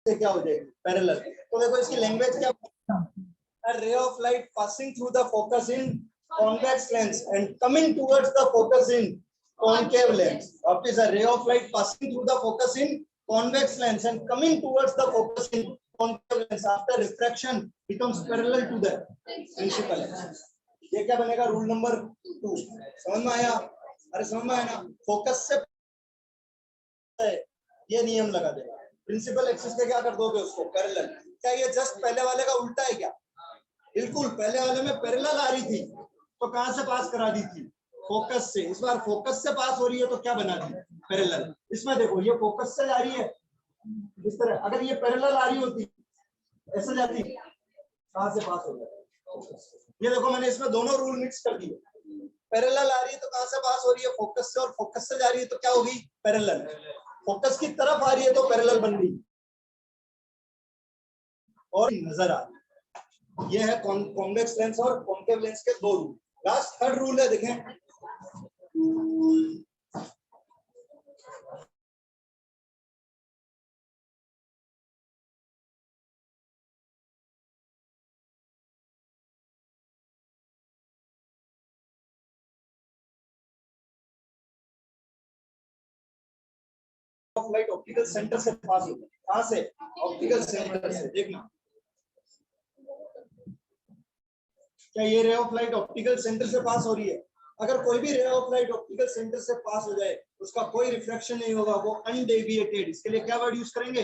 से क्या हो जाएगी पैरेलल। तो देखो इसकी लैंग्वेज क्या, a ray of light passing through the focus in convex lens and coming towards the focus in concave lens. What is a ray of light passing through the focus in convex lens and coming towards the focus in concave lens after refraction becomes parallel to the principal lens. ये क्या बनेगा, rule number 2। समझ में आया? अरे समझ में आया ना, फोकस से ये नियम लगा देगा, प्रिंसिपल एक्सिस पे क्या कर दोगे उसको पैरेलल। क्या ये जस्ट पहले वाले का उल्टा है क्या? बिल्कुल, पहले वाले में पैरेलल आ रही थी तो कहां से पास करा दी थी, फोकस से। इस बार फोकस से पास हो रही है तो क्या बना दी, पैरेलल। इसमें देखो ये फोकस से आ रही है इस तरह, अगर ये पैरेलल आ रही होती ऐसे जाती, कहां से पास हो जाती। ये देखो मैंने इसमें दोनों रूल मिक्स कर दिए, पैरेलल आ रही है तो कहां से पास हो रही है, फोकस से, और फोकस से जा रही है तो क्या होगी, पैरेलल। फोकस की तरफ आ रही है तो पैरेलल बन रही और नजर आ रही। ये है कॉन्वेक्स लेंस और कॉन्केव लेंस के दो रूल। लास्ट थर्ड रूल है, देखें ऑफ लाइट ऑप्टिकल सेंटर से पास होता है। कहां से, ऑप्टिकल सेंटर से। देखना क्या ये रे ऑफ लाइट ऑप्टिकल सेंटर से पास हो रही है। अगर कोई भी रे ऑफ लाइट ऑप्टिकल सेंटर से पास हो जाए उसका कोई रिफ्लेक्शन नहीं होगा, वो अनडेविएटेड। इसके लिए क्या वर्ड यूज करेंगे,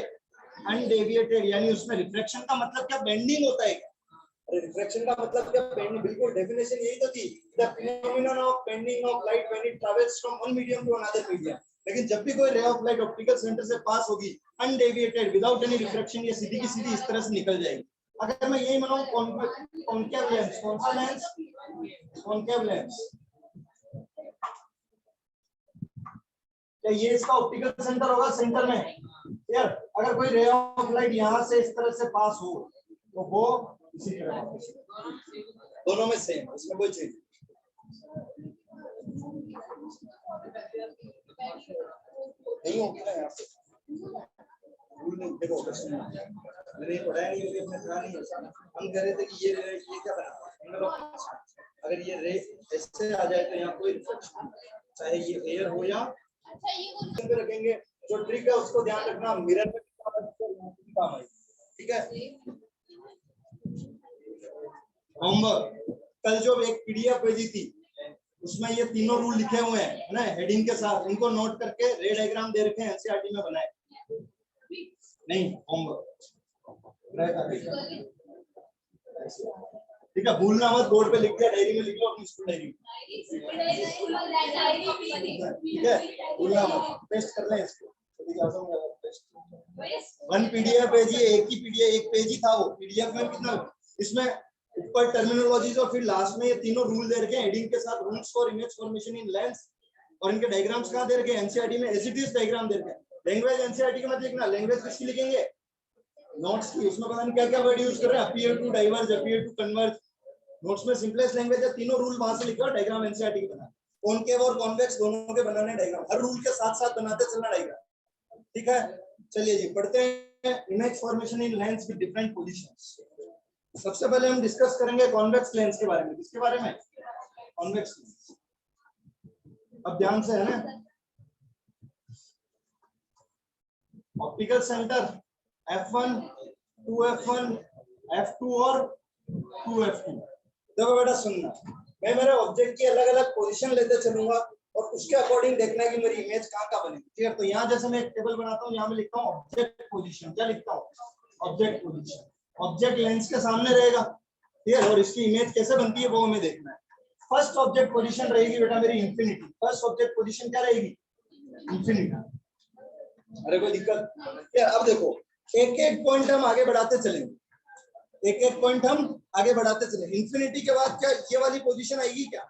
अनडेविएटेड। यानी उसमें रिफ्लेक्शन का मतलब क्या, बेंडिंग होता है क्या? अरे रिफ्लेक्शन का मतलब क्या, बेंडिंग। बिल्कुल, डेफिनेशन यही तो थी, the phenomenon of bending of light when it travels from one medium to another medium. लेकिन जब भी कोई रे ऑफ लाइट ऑप्टिकल सेंटर से पास होगी अनडेविएटेड विदाउट एनी रिफ्लेक्शन, ये सीधी की सीधी इस तरह से निकल जाएगी। अगर मैं यही बनाऊं कॉन्केव लेंस, कौन सा लेंस, कॉन्केव लेंस, क्या ये इसका ऑप्टिकल सेंटर होगा, सेंटर में यार। अगर कोई रे ऑफ लाइट यहां से इस तरह से पास हो तो वो इसी तरह, दोनों में सेम, इसमें कोई चेंज नहीं होगी ना। यहाँ पे रूल नहीं, देखो मैंने पढ़ाया नहीं क्योंकि अपने ध्यान नहीं है। हम कह रहे थे कि ये क्या बना, अगर ये रे ऐसे आ जाए तो यहाँ कोई रिफ्लेक्शन, चाहे ये एयर हो या रखेंगे। जो ट्रिक है उसको ध्यान रखना, मिरर में काम है, ठीक है। होमवर्क कल जो एक पीडीएफ भेजी थी उसमें ये तीनों रूल लिखे हुए हैं ना, हेडिंग के साथ। इनको नोट करके रे डायग्राम दे रखे हैं, एनसीईआरटी में बनाए नहीं, होमवर्क ठीक है। भूलना मत, बोर्ड पे लिख दिया, डायरी में लिख लो, अपनी स्कूल डायरी, ठीक है। भूलना मत, टेस्ट कर लें इसको। वन पीडीएफ भेजिए, एक ही पीडीएफ, एक पेज ही था वो पीडीएफ में। कितना इसमें ऊपर टर्मिनोलॉजीज और फिर लास्ट में ये तीनों रूल दे रखे हैं हेडिंग के साथ, rules for image formation in lens. और इनके डायग्राम्स कहां दे रखे हैं, एनसीईआरटी में एज इट इज डायग्राम दे रखे हैं। लैंग्वेज एनसीईआरटी के मत लिखना, लैंग्वेज किसकी लिखेंगे, नोट्स की। उसमें पता नहीं क्या क्या वर्ड यूज कर रहे हैं, appear to diverge, appear to converge. Notes में सिंपलेस्ट लैंग्वेज है, तीनों रूल वहां से लिखो, डायग्राम एनसीईआरटी के बना। कॉनकेव और कॉन्वेक्स दोनों के बनाने डायग्राम, हर रूल के साथ साथ बनाते चलना डायग्राम, ठीक है। चलिए जी पढ़ते हैं, image formation in lens with different positions. सबसे पहले हम डिस्कस करेंगे कॉन्वेक्स लेंस के बारे में। किसके बारे में, कॉन्वेक्स लेंस। अब ध्यान से है ना, optical centre F1, 2F1, F2 और 2F2। देखो बेटा सुनना, मैं मेरे ऑब्जेक्ट की अलग अलग पोजीशन लेते चलूंगा और उसके अकॉर्डिंग देखना है कि मेरी इमेज कहाँ बनेगी, ठीक है। तो यहाँ जैसे मैं एक टेबल बनाता हूँ, यहाँ मैं लिखता हूँ ऑब्जेक्ट पोजीशन। क्या लिखता हूँ, ऑब्जेक्ट पोजीशन। ऑब्जेक्ट लेंस के सामने रहेगा, ठीक है। और इसकी इमेज कैसे बनती है वो हमें देखना है। फर्स्ट ऑब्जेक्ट पोजीशन रहेगी बेटा मेरी इंफिनिटी। फर्स्ट ऑब्जेक्ट पोजीशन क्या रहेगी, इंफिनिटी। अरे कोई दिक्कत यार। अब देखो एक एक पॉइंट हम आगे बढ़ाते चलेंगे, एक एक पॉइंट हम आगे बढ़ाते चले। इंफिनिटी के बाद क्या ये वाली पोजीशन आएगी क्या,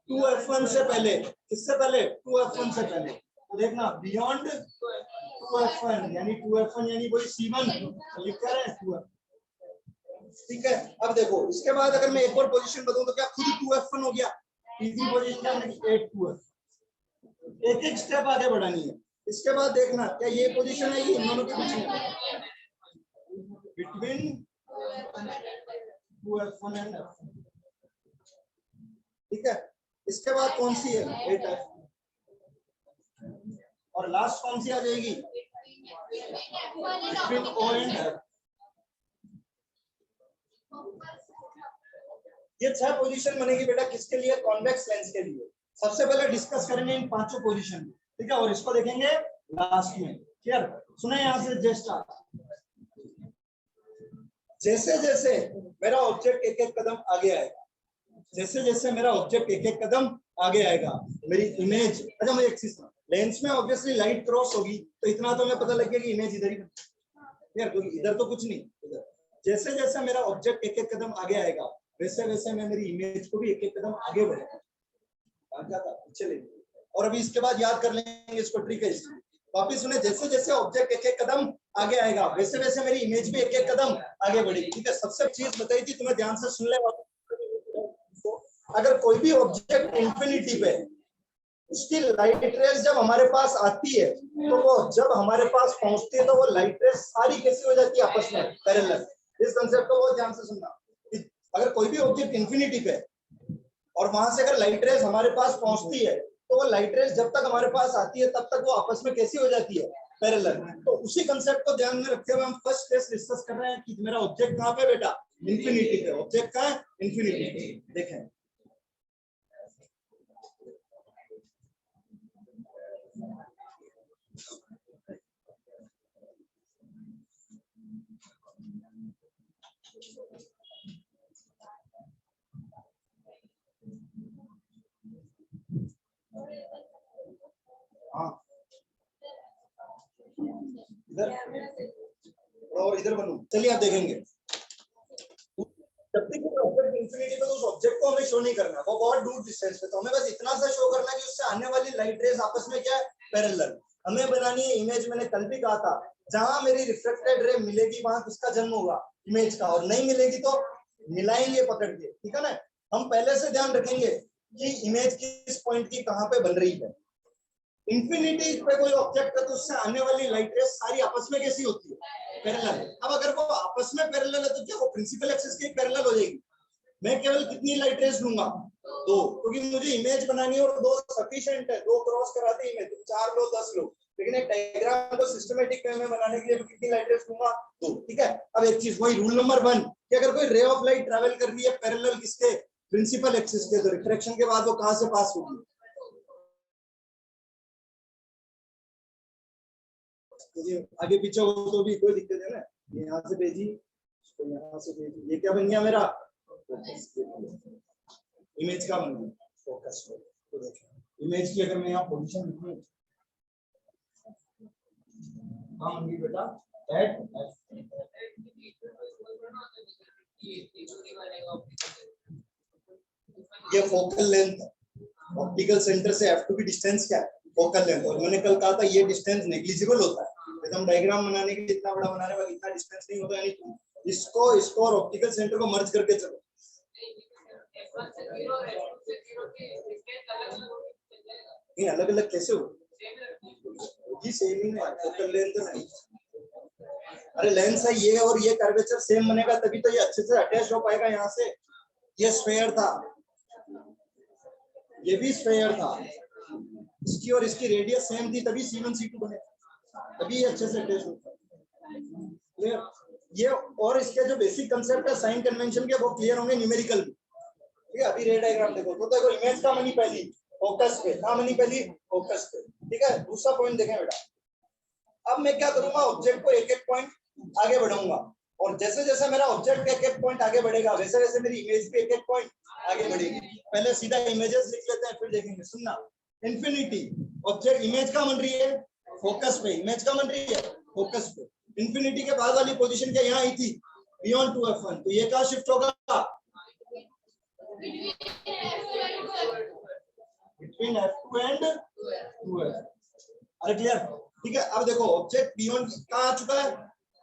2F1 से पहले। किससे पहले, 2F1 से पहले। तो देखना बियॉन्ड 2F1 यानी 2F1 यानी कोई C1 लिख रहे हैं 2F, ठीक है। अब देखो इसके बाद अगर मैं एक और पोजीशन बताऊं तो क्या खुद 2F1 हो गया। तीसरी पोजीशन क्या, 8 2F। एक एक स्टेप आगे बढ़ानी है। इसके बाद देखना क्या ये पोजीशन है, ये इन दोनों के बीच में बिटवीन 2f1 एंड f1, ठीक है। इसके बाद कौन सी है 8f, और लास्ट कौन सी आ जाएगी बिटवीन o एंड f। ये 6 पोजीशन बनेगी बेटा किसके लिए, कॉन्वेक्स लेंस के लिए। सबसे पहले डिस्कस करेंगे इन पांचों पोजीशन, ठीक है, और इसको देखेंगे लास्ट में। क्लियर, सुने यहां से जस्ट जैसे जैसे मेरा ऑब्जेक्ट एक एक कदम आगे आएगा, जैसे जैसे मेरा ऑब्जेक्ट एक एक कदम आगे आएगा, मेरी इमेज, अच्छा मुझे एक चीज, लेंस में ऑब्वियसली लाइट क्रॉस होगी तो इतना तो मैं पता लग गया कि इमेज इधर ही, क्लियर, क्योंकि इधर तो कुछ नहीं, इधर जैसे जैसे मेरा ऑब्जेक्ट एक एक कदम आगे आएगा वैसे वैसे मैं मेरी इमेज को भी एक एक कदम आगे बढ़ेगा, चलिए। और अभी इसके बाद याद कर लेंगे इसको, ट्रिक है इसकी। वापिस सुने, जैसे जैसे ऑब्जेक्ट एक एक कदम आगे आएगा वैसे वैसे मेरी इमेज भी एक एक कदम आगे बढ़ेगी, ठीक है। सबसे चीज बताई थी तुम्हें, ध्यान से सुन ले। अगर कोई भी ऑब्जेक्ट इंफिनिटी पे, उसकी लाइट रेस जब हमारे पास आती है तो वो जब हमारे पास पहुंचती है तो वो लाइट रेस सारी कैसी हो जाती है आपस में पैरेलल। इस कंसेप्ट को बहुत ध्यान से सुनना। अगर कोई भी ऑब्जेक्ट इंफिनिटी पे और वहां से अगर लाइट रेस हमारे पास पहुंचती है तो वो लाइट रेस जब तक हमारे पास आती है तब तक वो आपस में कैसी हो जाती है पैरेलल। तो उसी कंसेप्ट को ध्यान में रखते हुए हम फर्स्ट केस डिस्कस कर रहे हैं कि मेरा ऑब्जेक्ट कहां पे बेटा, इंफिनिटी पे। ऑब्जेक्ट कहां है, इंफिनिटी पे। देखें हाँ, इधर और इधर बनूं, चलिए आप देखेंगे। जब तक ऑब्जेक्ट इंफिनिटी पे, तो उस ऑब्जेक्ट को हमें शो नहीं करना, वो बहुत दूर डिस्टेंस पे, तो हमें बस इतना सा शो करना है कि उससे आने वाली लाइट रेज आपस में क्या है, पैरेलल। हमें बनानी है इमेज, मैंने कल भी कहा था, जहां मेरी रिफ्लेक्टेड रे मिलेगी वहां किसका जन्म होगा, इमेज का, और नहीं मिलेगी तो मिलाएंगे पकड़ के, ठीक है ना। हम पहले से ध्यान रखेंगे कि इमेज किस पॉइंट की कहां पे बन रही है। इंफिनिटी पे कोई ऑब्जेक्ट है तो उससे आने वाली लाइट रेस सारी आपस में कैसी होती है, पैरेलल। अब अगर वो आपस में पैरेलल है तो क्या वो प्रिंसिपल एक्सिस की पैरेलल हो जाएगी। मैं केवल कितनी लाइट रेस लूंगा, 2, क्योंकि मुझे इमेज बनानी है और 2 सफिशिएंट है, 2 क्रॉस कराते इमेज, 4 लो 10 लो, लेकिन एक डायग्राम को सिस्टमैटिक वे में बनाने के लिए मैं कितनी लाइट रेस लूंगा, 2, ठीक है। अब एक चीज, वही रूल नंबर 1 कि अगर कोई रे ऑफ लाइट ट्रैवल कर रही है पैरेलल किसके, प्रिंसिपल एक्सिस के, तो रिफ्रैक्शन के बाद वो कहां से पास होगी, आगे पीछे हो तो भी कोई दिक्कत है ना। यहाँ से भेजी तो यहाँ से भेजी, ये क्या बन गया मेरा, इमेज का बन गया फोकस। तो देखिए इमेज की अगर मैं यहाँ पोजीशन लिखूं, हाँ होंगी बेटा एट ये फोकल लेंथ, ऑप्टिकल सेंटर से F2 की डिस्टेंस क्या है, फोकल लेंथ। और मैंने कल कहा था ये डिस्टेंस नेग्लिजिबल होता है, हम डायग्राम बनाने के लिए इतना बड़ा बना रहे हैं, इतना डिस्टेंस नहीं होता, यानी इसको और ऑप्टिकल सेंटर को मर्ज करके चलो। ये अलग अलग कैसे हो, जी सेम ही है, फोकल लेंथ नहीं। अरे लेंस है ये और ये कर्वेचर सेम बनेगा तभी तो ये अच्छे से अटैच हो पाएगा। यहाँ से ये स्फेयर था, ये भी स्फेयर था, इसकी और इसकी रेडियस सेम थी तभी C1 C2 बने, तभी अच्छे से अटैच होता है। ये और इसके जो बेसिक कंसेप्ट है साइन कन्वेंशन के वो क्लियर होंगे न्यूमेरिकल भी, ठीक है। अभी रे डायग्राम देखो, तो देखो इमेज का मनी पहली फोकस पे, का मनी पहली फोकस पे, ठीक है। दूसरा पॉइंट देखें बेटा, अब मैं क्या करूंगा, ऑब्जेक्ट को एक एक पॉइंट आगे बढ़ाऊंगा, और जैसे जैसे मेरा ऑब्जेक्ट एक एक पॉइंट आगे बढ़ेगा वैसे वैसे मेरी इमेज भी एक एक पॉइंट आगे बढ़ेगी। पहले सीधा इमेजेस लिख लेते हैं फिर देखेंगे। सुनना, इंफिनिटी ऑब्जेक्ट इमेज का बन रही है फोकस पे, इमेज का बन रही है फोकस पे। इंफिनिटी के बाद वाली पोजीशन क्या यहाँ आई थी, बियॉन्ड 2f1, तो ये कहाँ शिफ्ट होगा, बिटवीन f2 एंड 2f। अरे क्लियर, ठीक है। अब देखो ऑब्जेक्ट बियॉन्ड कहाँ आ चुका है,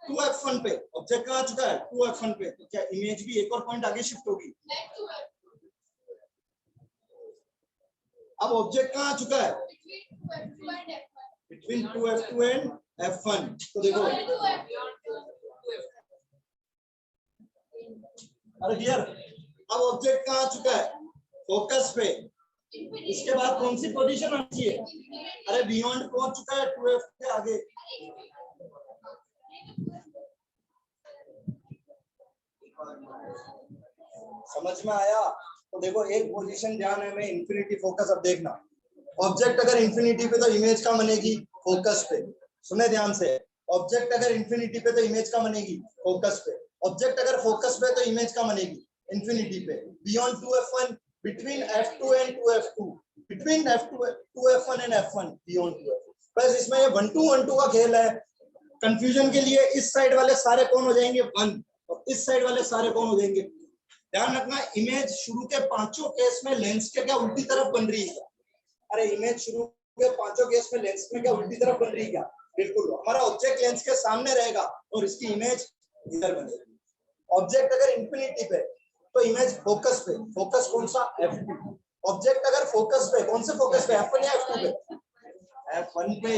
2f1 पे, ऑब्जेक्ट कहाँ आ चुका है 2f1 पे, तो क्या इमेज भी एक और पॉइंट आगे शिफ्ट होगी। अब ऑब्जेक्ट कहाँ आ चुका है, बिटवीन 2f2 एंड f1। तो देखो अरे डियर, अब ऑब्जेक्ट कहाँ आ चुका है? फोकस पे। इसके बाद कौन सी पोजीशन आनी चाहिए? अरे बियॉन्ड पहुंच चुका है 2f के आगे। समझ में आया? तो देखो एक पोजीशन ध्यान है में इंफिनिटी फोकस। अब देखना, ऑब्जेक्ट अगर इंफिनिटी पे तो इमेज का बनेगी फोकस पे। सुने ध्यान से, ऑब्जेक्ट अगर इंफिनिटी पे तो इमेज का बनेगी फोकस पे। ऑब्जेक्ट अगर फोकस पे तो इमेज का बनेगी इंफिनिटी पे। Beyond 2f1, between f2 and 2f2, between f2 2f1 and f1, beyond 2f2। बस इसमें ये 1-2 का खेल है। कंफ्यूजन के लिए इस साइड वाले सारे कौन हो जाएंगे 1 और इस साइड वाले सारे कौन हो जाएंगे। ध्यान रखना, इमेज शुरू के पांचों केस में लेंस के क्या उल्टी तरफ बन रही है? अरे इमेज शुरू के पांचों केस में लेंस में क्या उल्टी तरफ बन रही है क्या? बिल्कुल, हमारा ऑब्जेक्ट लेंस के सामने रहेगा और इसकी इमेज इधर बनेगी। ऑब्जेक्ट अगर इंफिनिटी पे तो इमेज फोकस पे। फोकस कौन सा? f2। ऑब्जेक्ट अगर फोकस पे, कौन से फोकस पे? f1 या f2 पे? f1 पे,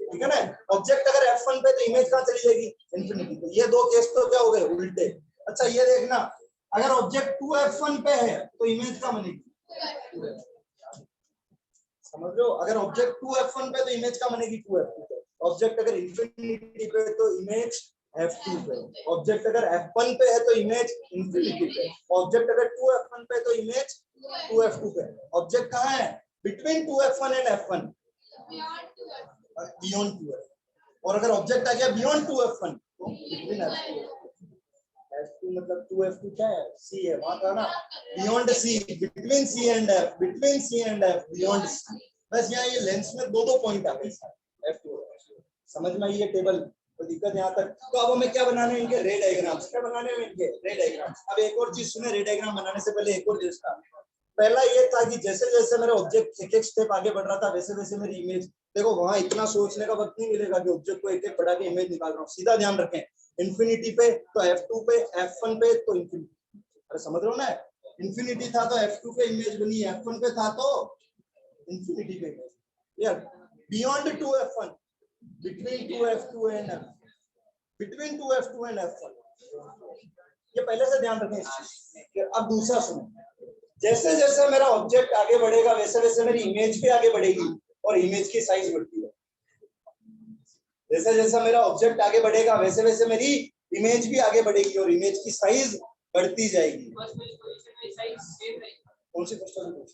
ठीक है ना। ऑब्जेक्ट अगर f1 पे तो इमेज कहाँ चली जाएगी? इंफिनिटी पे। ये दो केस तो क्या हो गए? उल्टे। अच्छा ये देखना, अगर ऑब्जेक्ट 2f1 पे है तो इमेज कहाँ बनेगी? समझ लो, अगर ऑब्जेक्ट 2f1 पे तो इमेज कहाँ बनेगी? 2f2 पे। ऑब्जेक्ट अगर इंफिनिटी पे तो इमेज f2 पे। ऑब्जेक्ट अगर f1 पे है तो इमेज इंफिनिटी पे। ऑब्जेक्ट अगर 2f1 पे तो इमेज 2f2 पे। ऑब्जेक्ट कहाँ है? Between 2f1 and f1, beyond 2f। और अगर ऑब्जेक्ट आ गया बियॉन्ड 2f1 तो बिटवीन f2। f2 मतलब 2f2 क्या है? c है, वहां था ना, beyond c, between c and f, between c and f, beyond c। बस यहाँ ये लेंस में दो पॉइंट आ गए f2। समझ में आई ये टेबल? तो दिक्कत यहाँ तक। तो अब हमें क्या बनाने हैं? इनके रे डायग्राम्स। क्या बनाने हैं इनके? रे डायग्राम्स। अब एक और चीज सुने, रे डायग्राम बनाने से पहले एक और चीज था। पहला ये था कि जैसे जैसे मेरा ऑब्जेक्ट एक एक स्टेप आगे बढ़ रहा था वैसे वैसे मेरी इमेज, देखो वहां इतना सोचने का वक्त नहीं मिलेगा कि ऑब्जेक्ट को एक एक बढ़ा के इमेज निकाल रहा हूँ। सीधा ध्यान रखें, इंफिनिटी पे तो f2 पे, f1 पे तो इंफिनिटी। अरे समझ रहे हो ना, इंफिनिटी था तो f2 पे इमेज बनी, f1 पे था तो इंफिनिटी पे इमेज। यार beyond 2f1, between 2f2 and f, between 2f2 and f1। ये पहले से ध्यान रखें इस चीज। अब दूसरा सुनो, जैसे जैसे मेरा ऑब्जेक्ट आगे बढ़ेगा वैसे वैसे मेरी इमेज भी आगे बढ़ेगी और इमेज की साइज बढ़ती है। जैसे जैसे मेरा ऑब्जेक्ट आगे बढ़ेगा वैसे वैसे मेरी इमेज भी आगे बढ़ेगी और इमेज की साइज बढ़ती जाएगी। कौन सी क्वेश्चन?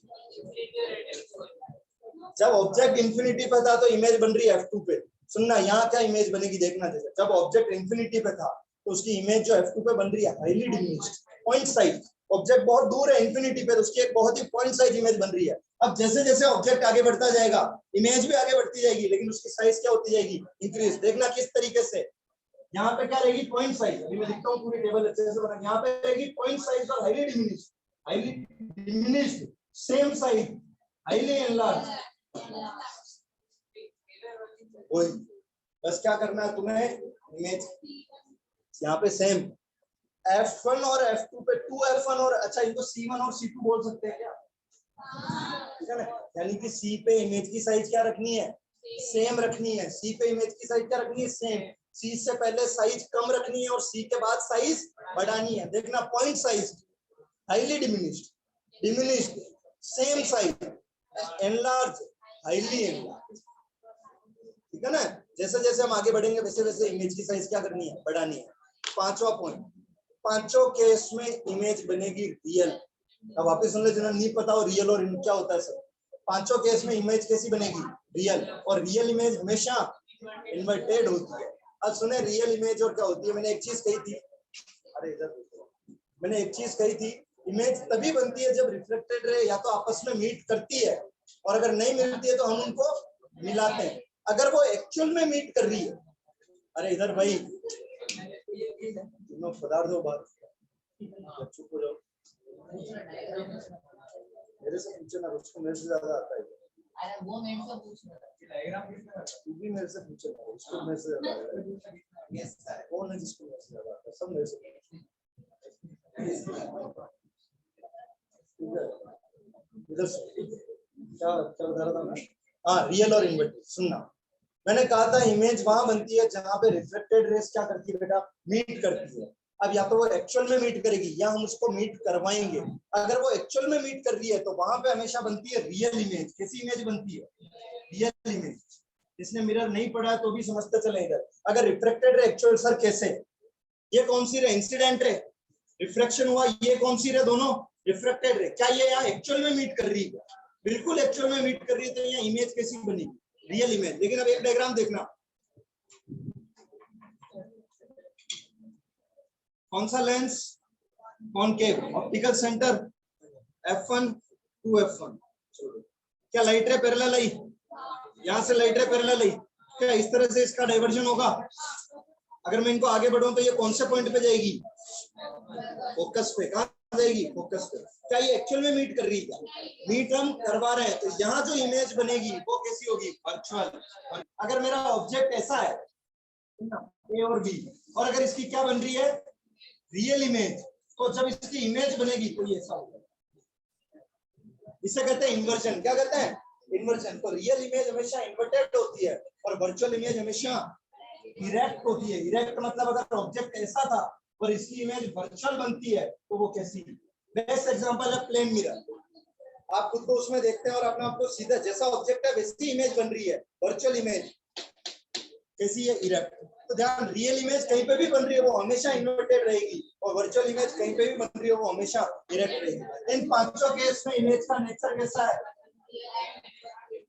जब ऑब्जेक्ट इंफिनिटी पे था तो इमेज बन रही है f2 पे। सुनना, यहाँ क्या इमेज बनेगी देखना। जैसे जब ऑब्जेक्ट इंफिनिटी पे था तो उसकी इमेज जो f2 पे बन रही है highly diminished point size. Object बहुत दूर है इंफिनिटी पे तो उसकी एक बहुत ही पॉइंट साइज इमेज बन रही है। अब जैसे जैसे ऑब्जेक्ट आगे बढ़ता जाएगा इमेज भी आगे बढ़ती जाएगी, लेकिन उसकी साइज क्या होती जाएगी? इंक्रीज। देखना किस तरीके से। यहाँ पे क्या रहेगी? Point size. अभी मैं लिखता हूँ पूरी टेबल अच्छे से बना। यहाँ पे रहेगी पॉइंट साइज और highly diminished, same size, highly enlarge. बस क्या करना है तुम्हें? इमेज यहाँ पे सेम f1 और f2 पे 2f1 और, अच्छा इनको c1 और c2 बोल सकते हैं क्या? ठीक है ना, यानी कि c पे इमेज की साइज क्या रखनी है? सेम रखनी है। c पे इमेज की साइज क्या रखनी है? सेम। c से पहले साइज कम रखनी है और c के बाद साइज बढ़ानी है। देखना, point size, highly diminished, same size, enlarge, highly enlarge. ठीक है ना। जैसे जैसे हम आगे बढ़ेंगे वैसे वैसे इमेज की साइज क्या करनी है? बढ़ानी है। पांचवा पॉइंट, पांचों केस में इमेज बनेगी रियल। अब वापस सुन ले, जिन्हें नहीं पता हो रियल और क्या होता है सब। पांचों केस में इमेज कैसी बनेगी? रियल। और रियल इमेज हमेशा इन्वर्टेड होती है। अब सुने, रियल इमेज और क्या होती है। मैंने एक चीज कही थी, अरे इधर मैंने एक चीज कही थी, इमेज तभी बनती है जब रिफ्लेक्टेड रे या तो आपस में मीट करती है, और अगर नहीं मिलती है तो हम उनको मिलाते हैं। अगर वो एक्चुअल में मीट कर रही है, अरे इधर भाई तुम पदार्थ दो बात, चुप हो जाओ। मेरे से पूछे ना, उसको मेरे से ज्यादा आता है। अरे वो मेरे से पूछ रहा है, तू भी मेरे से पूछे ना, उसको मेरे से ज्यादा आता है। यस सर, कौन है जिसको मेरे से ज्यादा आता है? सब मेरे से। इधर क्या क्या बता रहा था मैं? हाँ रियल और इन्वर्टेड। सुनना, मैंने कहा था इमेज वहां बनती है जहां पे रिफ्लेक्टेड रेस क्या करती है बेटा, मीट करती है। अब या तो वो एक्चुअल में मीट करेगी या हम उसको मीट करवाएंगे। अगर वो एक्चुअल में मीट कर रही है तो वहां पे हमेशा बनती है रियल इमेज। कैसी इमेज बनती है, रियल इमेज। जिसने मिरर नहीं पढ़ा तो भी समझते चले इधर। अगर रिफ्लेक्टेड रे एक्चुअल, सर कैसे, ये कौन सी रे, इंसिडेंट रे, रिफ्लेक्शन हुआ, ये कौन सी रे, दोनों रिफ्लेक्टेड रे। क्या ये यहाँ एक्चुअल में मीट कर रही है, बिल्कुल एक्चुअल में मीट कर रही है, तो यहाँ इमेज कैसी बनी, रियल इमेज। लेकिन अब एक डायग्राम देखना, कौन सा lens, concave, optical centre f1 to f1। क्या लाइट रे पैरेलल आई, यहां से लाइट रे पैरेलल आई, क्या इस तरह से इसका डाइवर्जन होगा। अगर मैं इनको आगे बढ़ाऊं तो ये कौन से पॉइंट पे जाएगी, फोकस पे। कहां जाएगी, फोकस पे। क्या ये एक्चुअल में मीट कर रही है, मीट हम करवा रहे हैं। तो यहाँ जो इमेज बनेगी वो कैसी होगी, वर्चुअल। अगर मेरा ऑब्जेक्ट ऐसा है ए और बी, और अगर इसकी क्या बन रही है, रियल इमेज, तो जब इसकी इमेज बनेगी तो ये ऐसा होगा। इसे कहते हैं इन्वर्जन। क्या कहते हैं, इन्वर्जन। तो रियल इमेज हमेशा इन्वर्टेड होती है और वर्चुअल इमेज हमेशा इरेक्ट होती है। इरेक्ट मतलब अगर ऑब्जेक्ट ऐसा था और इसकी इमेज वर्चुअल बनती है तो वो कैसी। बेस्ट एग्जांपल है प्लेन मिरर। आप खुद को उसमें देखते हैं और अपने आप को सीधा, जैसा ऑब्जेक्ट है वैसी इमेज बन रही है, वर्चुअल इमेज कैसी है, इरेक्ट। तो ध्यान, रियल इमेज कहीं पे भी बन रही है वो हमेशा इन्वर्टेड रहेगी, और वर्चुअल इमेज कहीं पे भी बन रही है वो हमेशा इरेक्ट रहेगी। इन पांचों केस में इमेज का नेचर कैसा है,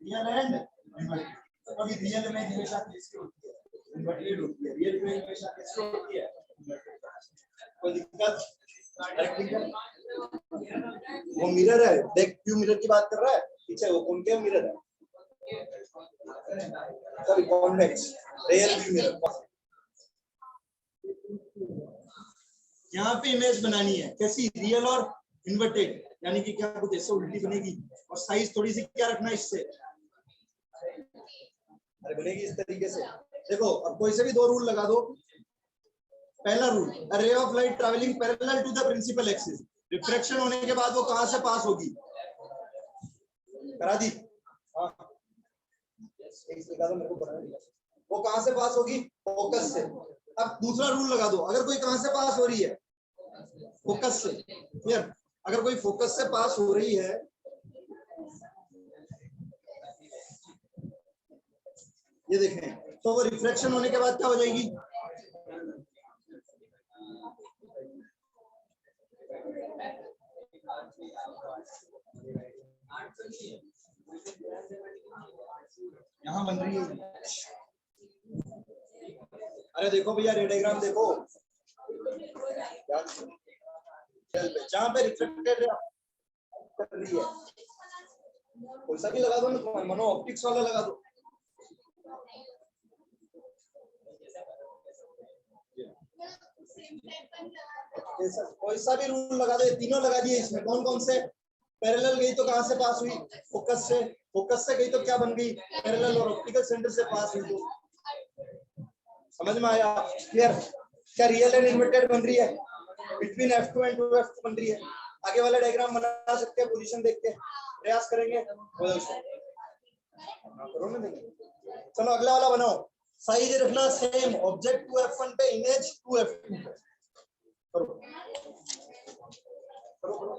रियल एंड इन्वर्टेड। कभी रियल इमेज हमेशा कैसी होती है, इन्वर्टेड होती है। रियल इमेज हमेशा कैसी होती है, कोई दिक्कत। वो मिरर है, देख क्यों मिरर की बात कर रहा है, पीछे वो कॉनकेव मिरर है, sorry convex, real view mirror. यहाँ पे इमेज बनानी है कैसी, रियल और इन्वर्टेड, यानी कि क्या कुछ ऐसे उल्टी बनेगी और साइज थोड़ी सी क्या रखना इससे, अरे बनेगी इस तरीके से। देखो अब कोई से भी दो रूल लगा दो। पहला rule, a ray of light travelling parallel to the principal axis, refraction होने के बाद वो कहां से पास होगी, करा दी, हाँ वो कहां से पास होगी, फोकस से। अब दूसरा रूल लगा दो, अगर कोई कहां से पास हो रही है, फोकस से। क्लियर, अगर कोई फोकस से पास हो रही है, ये देखें, तो वो रिफ्लेक्शन होने के बाद क्या हो जाएगी, यहां बन रही है। अरे देखो भैया, रे डायग्राम देखो, जहां पे रिफ्लेक्टेड कर रही है, कोई सा भी लगा दो ना, मोनो ऑप्टिक्स वाला लगा दो। कोई सा भी रूल लगा दो, तीनों लगा दिए इसमें। कौन कौन से, पैरेलल गई तो कहां से पास हुई, फोकस से। फोकस से गई तो क्या बन गई, पैरेलल, और ऑप्टिकल सेंटर से पास हुई तो। समझ में आया, क्लियर। क्या रियल एंड इन्वर्टेड बन रही है, बिटवीन F2 एंड 2F2 बन रही है। आगे वाला डायग्राम बना सकते हैं, पोजीशन देख के प्रयास करेंगे, करो ना। चलो अगला वाला बनाओ, साइज रखना सेम, ऑब्जेक्ट 2F1 पे, इमेज 2F2 पे। करो करो करो।